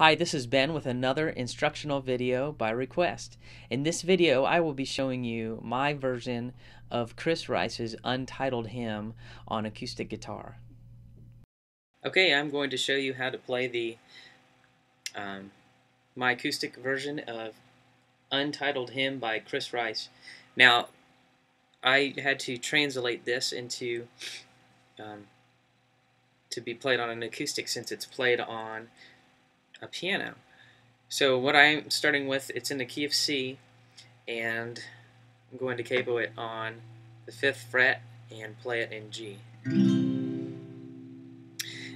Hi, this is Ben with another instructional video by request. In this video, I will be showing you my version of Chris Rice's Untitled Hymn on acoustic guitar. Okay, I'm going to show you how to play the my acoustic version of Untitled Hymn by Chris Rice. Now, I had to translate this into to be played on an acoustic since it's played on a piano. So what I'm starting with, it's in the key of C, and I'm going to capo it on the 5th fret and play it in G.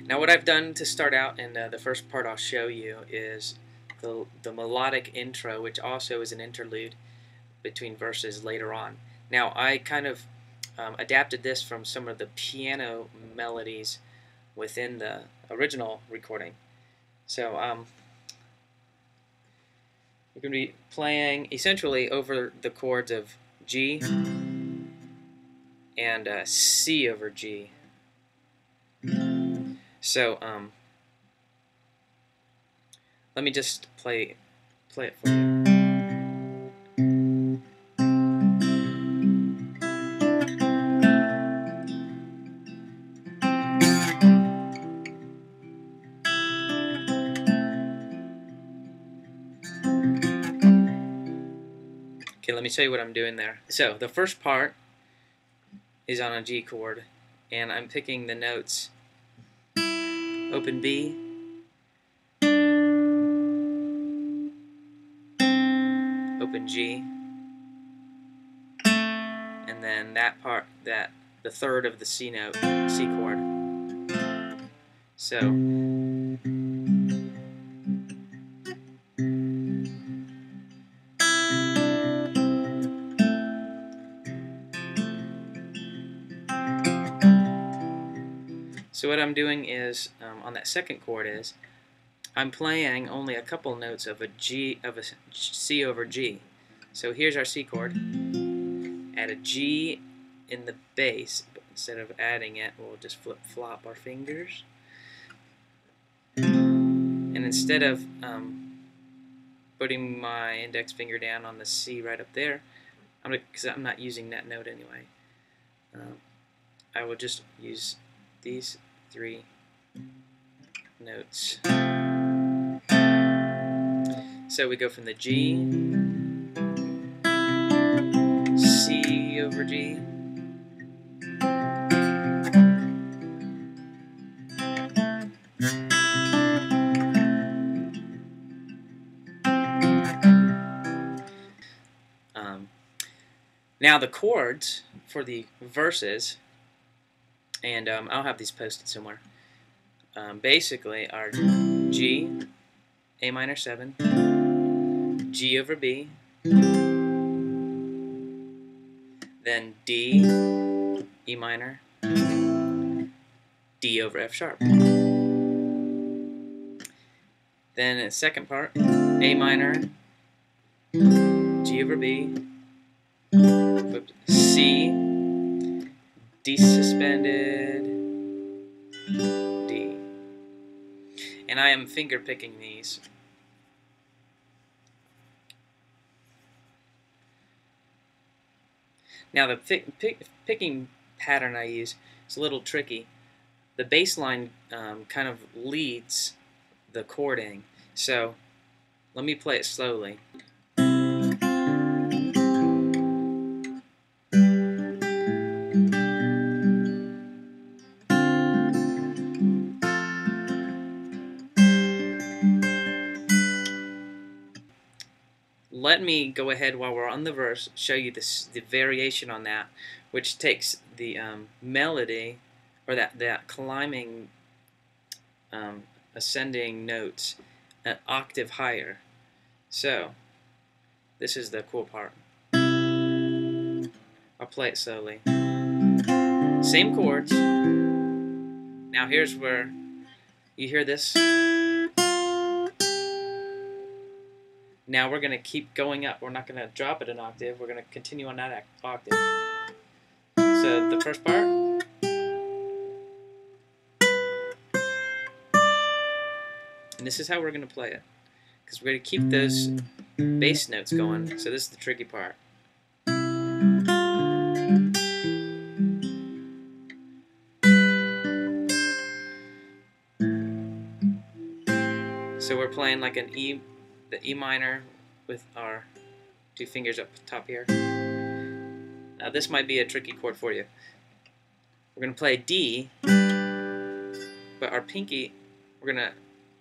Now what I've done to start out, and the first part I'll show you, is the melodic intro, which also is an interlude between verses later on. Now I kind of adapted this from some of the piano melodies within the original recording. So we're going to be playing essentially over the chords of G and C over G. So let me just play it for you. Okay, let me show you what I'm doing there. So the first part is on a G chord, and I'm picking the notes open B, open G, and then that part, the third of the C note, C chord. So what I'm doing is, on that second chord is, I'm playing only a couple notes of a C over G. So here's our C chord. Add a G in the bass, but instead of adding it, we'll just flip-flop our fingers. And instead of putting my index finger down on the C right up there, because I'm not using that note anyway, I will just use these 3 notes. So we go from the G, C over G, now the chords for the verses, and I'll have these posted somewhere, basically are G, A minor 7, G over B, then D, E minor, D over F sharp. Then in the second part, A minor, G over B, C, D suspended, D. And I am finger picking these. Now the picking pattern I use is a little tricky. The bass line kind of leads the chording. So let me play it slowly. Let me go ahead while we're on the verse, show you the variation on that, which takes the melody, or that climbing, ascending notes, an octave higher. So this is the cool part. I'll play it slowly. Same chords. Now here's where you hear this. Now we're going to keep going up. We're not going to drop it an octave. We're going to continue on that octave. So the first part. And this is how we're going to play it, because we're going to keep those bass notes going. So this is the tricky part. So we're playing like an E, the E minor with our 2 fingers up top here. Now this might be a tricky chord for you. We're going to play D, but our pinky, we're going to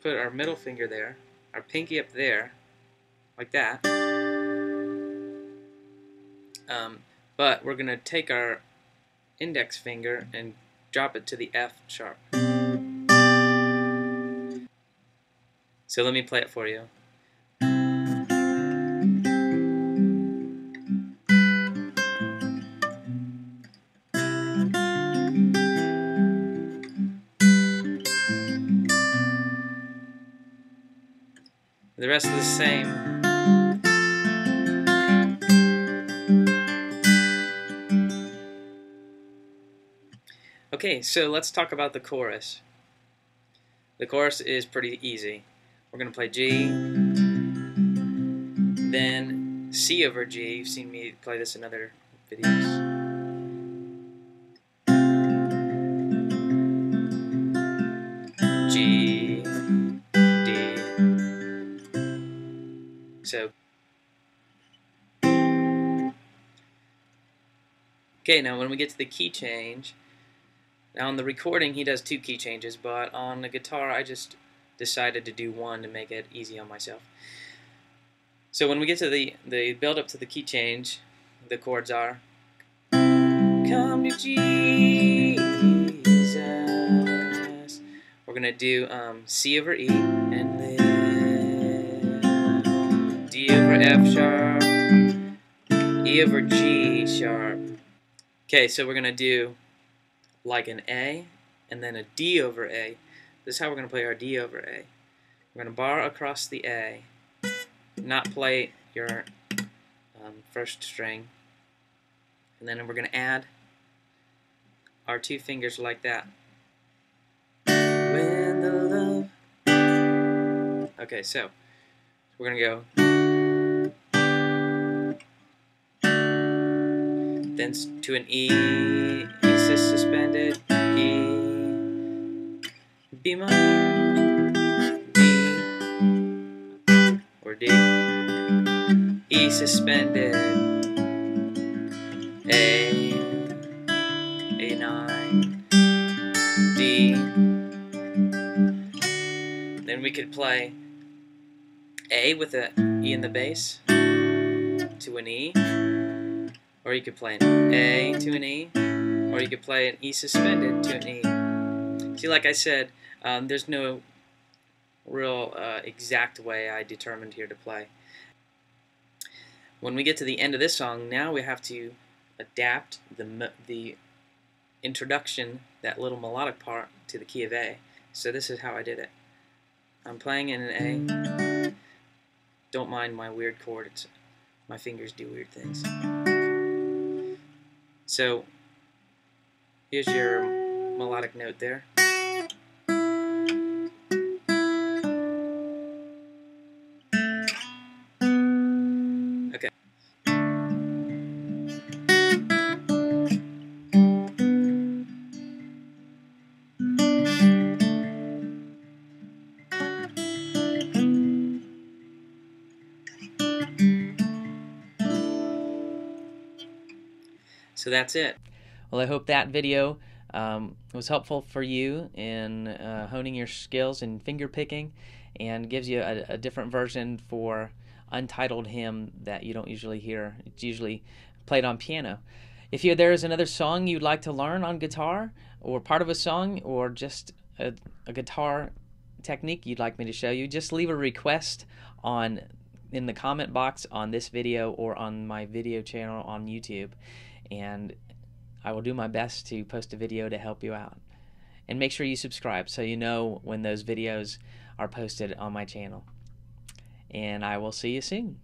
put our middle finger there, our pinky up there, like that. But we're going to take our index finger and drop it to the F sharp. So let me play it for you. The rest is the same. Okay, so let's talk about the chorus. The chorus is pretty easy. We're going to play G, then C over G. You've seen me play this in other videos. G, D. So, okay, now when we get to the key change, now on the recording he does 2 key changes, but on the guitar I just decided to do 1 to make it easy on myself. So when we get to the build up to the key change, the chords are Come to Jesus. We're gonna do C over E and then D over F sharp, E over G sharp. Okay, so we're gonna do like an A and then a D over A. This is how we're going to play our D over A. We're going to bar across the A, not play your first string, and then we're going to add our 2 fingers like that. When the love. Okay, so we're going to go. Then to an E, E suspended, E. B minor, D, or D, E suspended, A9, D. Then we could play A with an E in the bass to an E, or you could play an A to an E, or you could play an E suspended to an E. See, like I said, there's no real exact way I determined here to play. When we get to the end of this song, now we have to adapt the introduction, that little melodic part, to the key of A. So this is how I did it. I'm playing in an A. Don't mind my weird chord. My fingers do weird things. So here's your melodic note there. Okay. So that's it. Well, I hope that video was helpful for you in honing your skills in finger picking, and gives you a different version for Untitled Hymn that you don't usually hear. It's usually played on piano. If there is another song you'd like to learn on guitar, or part of a song, or just a guitar technique you'd like me to show you, just leave a request in the comment box on this video or on my video channel on YouTube, and I will do my best to post a video to help you out. And make sure you subscribe so you know when those videos are posted on my channel. And I will see you soon.